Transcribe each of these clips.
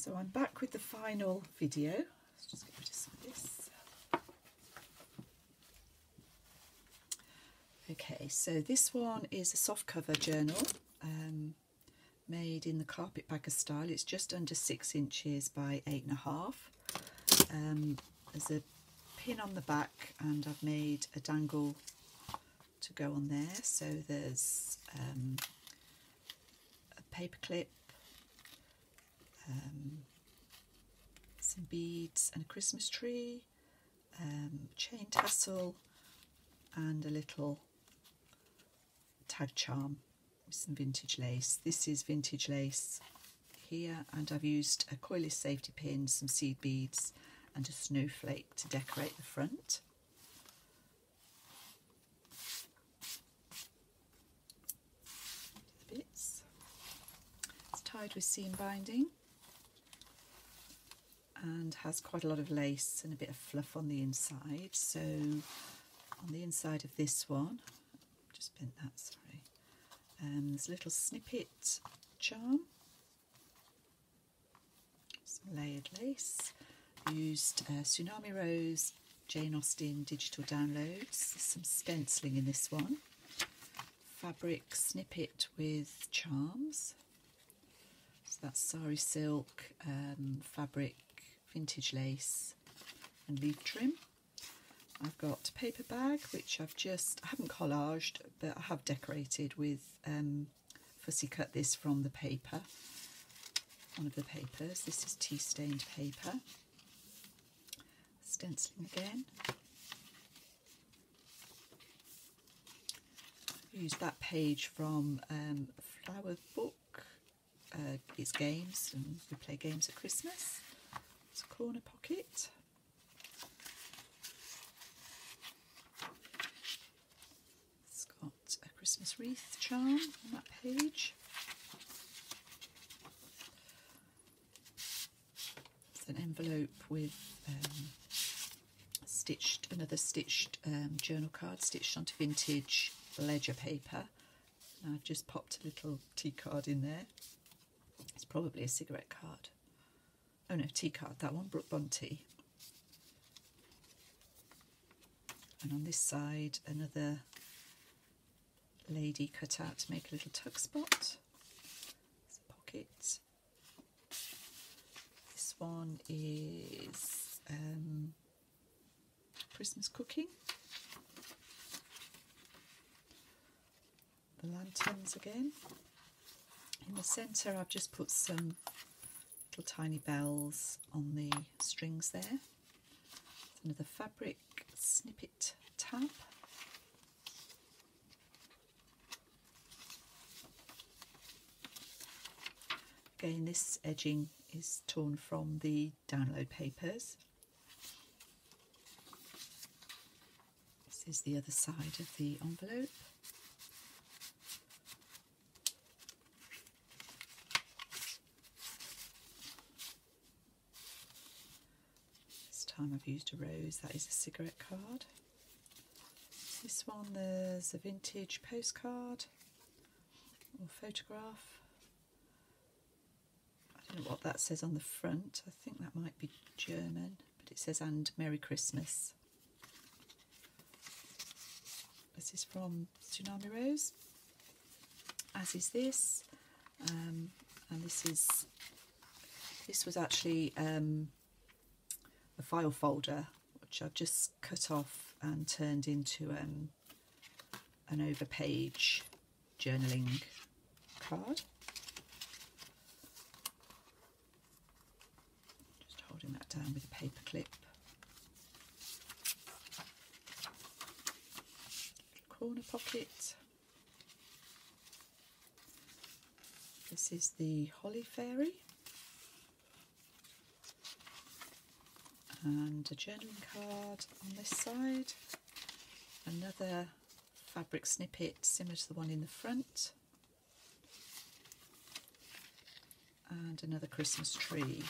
So I'm back with the final video. Let's just get rid of some of this. Okay, so this one is a soft cover journal made in the carpetbagger style. It's just under 6 inches by 8.5. There's a pin on the back and I've made a dangle to go on there. So there's a paper clip, some beads and a Christmas tree, chain tassel and a little tag charm with some vintage lace. This is vintage lace here, and I've used a coilless safety pin, some seed beads and a snowflake to decorate the front. The bits. It's tied with seam binding and has quite a lot of lace and a bit of fluff on the inside. So on the inside of this one, just bent that, sorry, there's a little snippet charm, some layered lace. I used Tsunami Rose Jane Austen digital downloads, there's some stenciling in this one, fabric snippet with charms, so that's sari silk, fabric, vintage lace and leaf trim. I've got a paper bag which I haven't collaged, but I have decorated with fussy cut this from the paper, one of the papers. This is tea stained paper. Stenciling again. I've used that page from a flower book. It's games, and we play games at Christmas. It's a corner pocket. Christmas wreath charm on that page. It's an envelope with another stitched journal card stitched onto vintage ledger paper. And I've just popped a little tea card in there. It's probably a cigarette card. Oh no, tea card, that one, Brooke Bond tea. And on this side, another lady cut out to make a little tuck spot. There's a pocket. This one is Christmas cooking. The lanterns again. In the centre I've just put some little tiny bells on the strings there. Another fabric snippet tab. Again, this edging is torn from the download papers. This is the other side of the envelope. This time I've used a rose, that is a cigarette card. This one, there's a vintage postcard or photograph. I don't know what that says on the front. I think that might be German, but it says "and Merry Christmas." This is from Tsunami Rose, as is this, and this was actually a file folder which I've just cut off and turned into an overpage journaling card. Holding that down with a paper clip. Corner pocket. This is the Holly Fairy. And a journaling card on this side. Another fabric snippet similar to the one in the front. And another Christmas tree.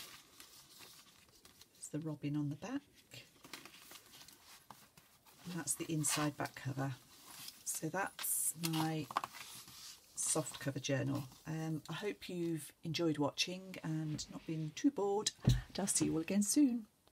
The robin on the back, and that's the inside back cover. So that's my soft cover journal. I hope you've enjoyed watching and not been too bored, and I'll see you all again soon.